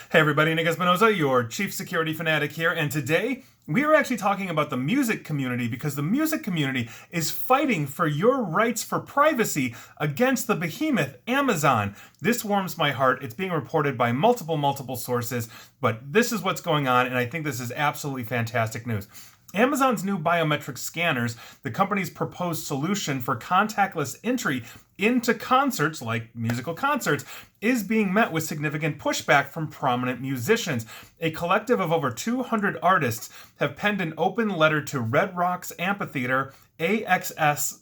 Hey everybody, Nick Espinosa, your chief security fanatic here, and today we are actually talking about the music community because the music community is fighting for your rights for privacy against the behemoth Amazon. This warms my heart. It's being reported by multiple sources, but this is what's going on, and I think this is absolutely fantastic news. Amazon's new biometric scanners, the company's proposed solution for contactless entry into concerts, like musical concerts, is being met with significant pushback from prominent musicians. A collective of over 200 artists have penned an open letter to Red Rocks Amphitheater, AXS,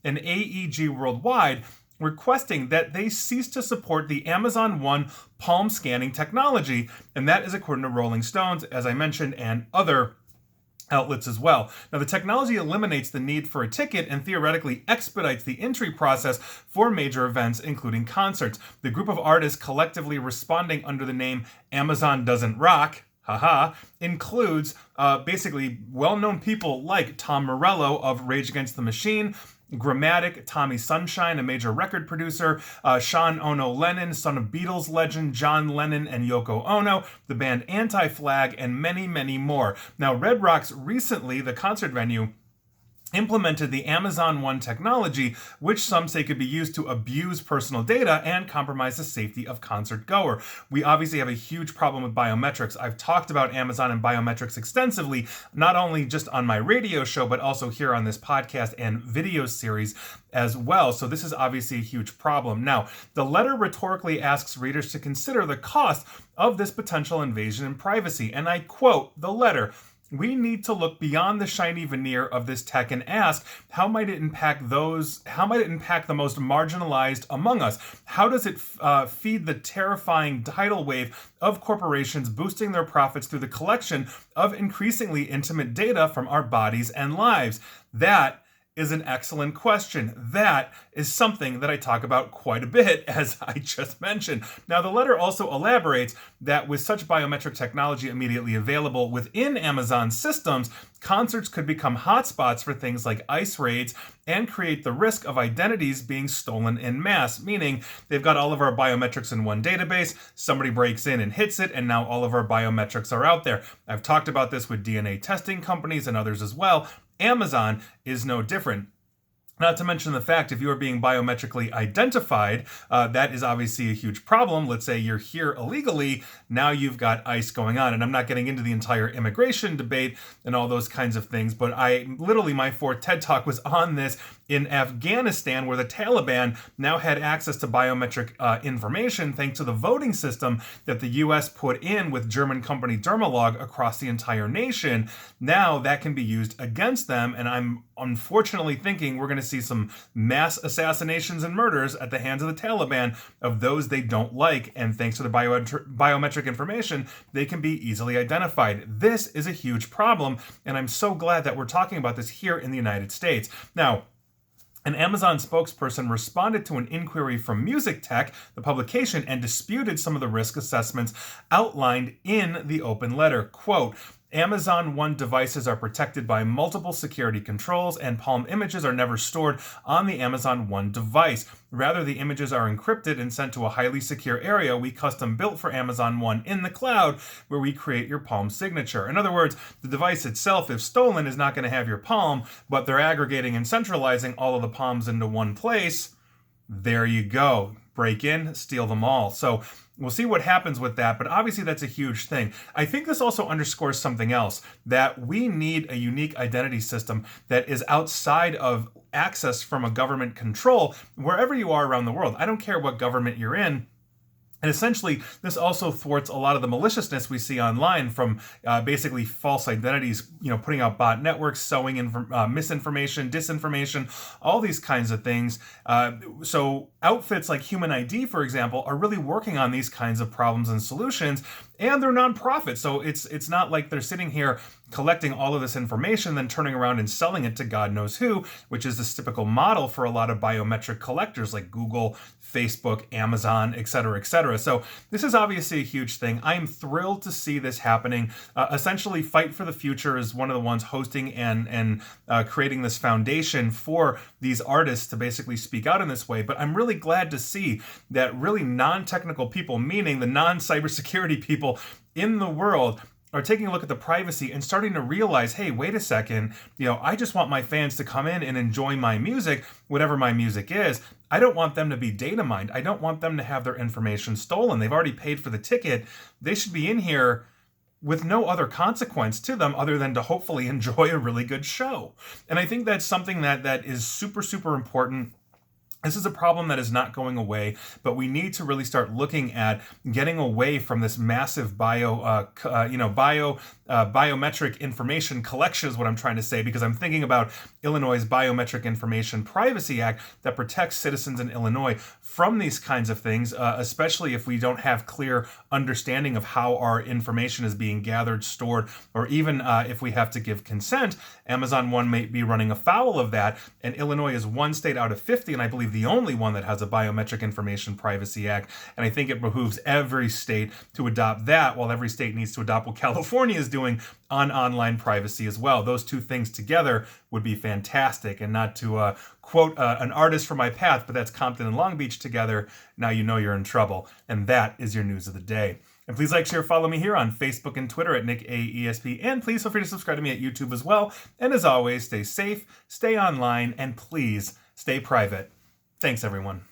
and AEG Worldwide, requesting that they cease to support the Amazon One palm scanning technology, and that is according to Rolling Stones, as I mentioned, and other outlets as well. Now, the technology eliminates the need for a ticket and theoretically expedites the entry process for major events, including concerts. The group of artists collectively responding under the name Amazon Doesn't Rock, includes basically well-known people like Tom Morello of Rage Against the Machine, Grammatic, Tommy Sunshine, a major record producer, Sean Ono Lennon, son of Beatles legend John Lennon and Yoko Ono, the band Anti-Flag, and many more. Now, Red Rocks recently, the concert venue, implemented the Amazon One technology, which some say could be used to abuse personal data and compromise the safety of concert goer. We obviously have a huge problem with biometrics. I've talked about Amazon and biometrics extensively, not only just on my radio show, but also here on this podcast and video series as well. So this is obviously a huge problem. Now, the letter rhetorically asks readers to consider the cost of this potential invasion in privacy. And I quote the letter: "We need to look beyond the shiny veneer of this tech and ask, how might it impact the most marginalized among us? How does it feed the terrifying tidal wave of corporations boosting their profits through the collection of increasingly intimate data from our bodies and lives?" That is an excellent question. That is something that I talk about quite a bit, as I just mentioned. Now, the letter also elaborates that with such biometric technology immediately available within Amazon systems, concerts could become hotspots for things like ICE raids and create the risk of identities being stolen en masse, meaning they've got all of our biometrics in one database, somebody breaks in and hits it, and now all of our biometrics are out there. I've talked about this with DNA testing companies and others as well. Amazon is no different. Not to mention the fact, if you are being biometrically identified, that is obviously a huge problem. Let's say you're here illegally, now you've got ICE going on. And I'm not getting into the entire immigration debate and all those kinds of things, but my fourth TED Talk was on this in Afghanistan, where the Taliban now had access to biometric information thanks to the voting system that the US put in with German company Dermalog across the entire nation. Now that can be used against them, and I'm unfortunately thinking we're going to see some mass assassinations and murders at the hands of the Taliban of those they don't like, and thanks to the biometric information, they can be easily identified. This is a huge problem, and I'm so glad that we're talking about this here in the United States. Now, an Amazon spokesperson responded to an inquiry from Music Tech, the publication, and disputed some of the risk assessments outlined in the open letter. Quote, "Amazon One devices are protected by multiple security controls, and palm images are never stored on the Amazon One device. Rather, the images are encrypted and sent to a highly secure area we custom built for Amazon One in the cloud, where we create your palm signature." In other words, the device itself, if stolen, is not going to have your palm, but they're aggregating and centralizing all of the palms into one place. There you go. Break in, steal them all. So we'll see what happens with that, but obviously that's a huge thing. I think this also underscores something else, that we need a unique identity system that is outside of access from a government control wherever you are around the world. I don't care what government you're in. And essentially, this also thwarts a lot of the maliciousness we see online from basically false identities, putting out bot networks, sowing misinformation, disinformation, all these kinds of things. So outfits like humanID, for example, are really working on these kinds of problems and solutions, and they're nonprofit. So it's not like they're sitting here collecting all of this information, then turning around and selling it to God knows who, which is this typical model for a lot of biometric collectors like Google, Facebook, Amazon, et cetera, et cetera. So this is obviously a huge thing. I am thrilled to see this happening. Essentially, Fight for the Future is one of the ones hosting and creating this foundation for these artists to basically speak out in this way. But I'm really glad to see that really non-technical people, meaning the non-cybersecurity people in the world, are taking a look at the privacy and starting to realize, hey, wait a second, I just want my fans to come in and enjoy my music, whatever my music is. I don't want them to be data mined. I don't want them to have their information stolen. They've already paid for the ticket. They should be in here with no other consequence to them other than to hopefully enjoy a really good show. And I think that's something that is super, super important. This is a problem that is not going away, but we need to really start looking at getting away from this massive biometric information collection is what I'm trying to say, because I'm thinking about Illinois' Biometric Information Privacy Act that protects citizens in Illinois from these kinds of things, especially if we don't have clear understanding of how our information is being gathered, stored, or even if we have to give consent. Amazon One may be running afoul of that, and Illinois is one state out of 50, and I believe the only one that has a Biometric Information Privacy Act, and I think it behooves every state to adopt that, while every state needs to adopt what California is doing on online privacy as well. Those two things together would be fantastic, and not to quote an artist from my path, but that's Compton and Long Beach together. Now you know you're in trouble, and that is your news of the day. And please like, share, follow me here on Facebook and Twitter at NickAESP. And please feel free to subscribe to me at YouTube as well. And as always, stay safe, stay online, and please stay private. Thanks, everyone.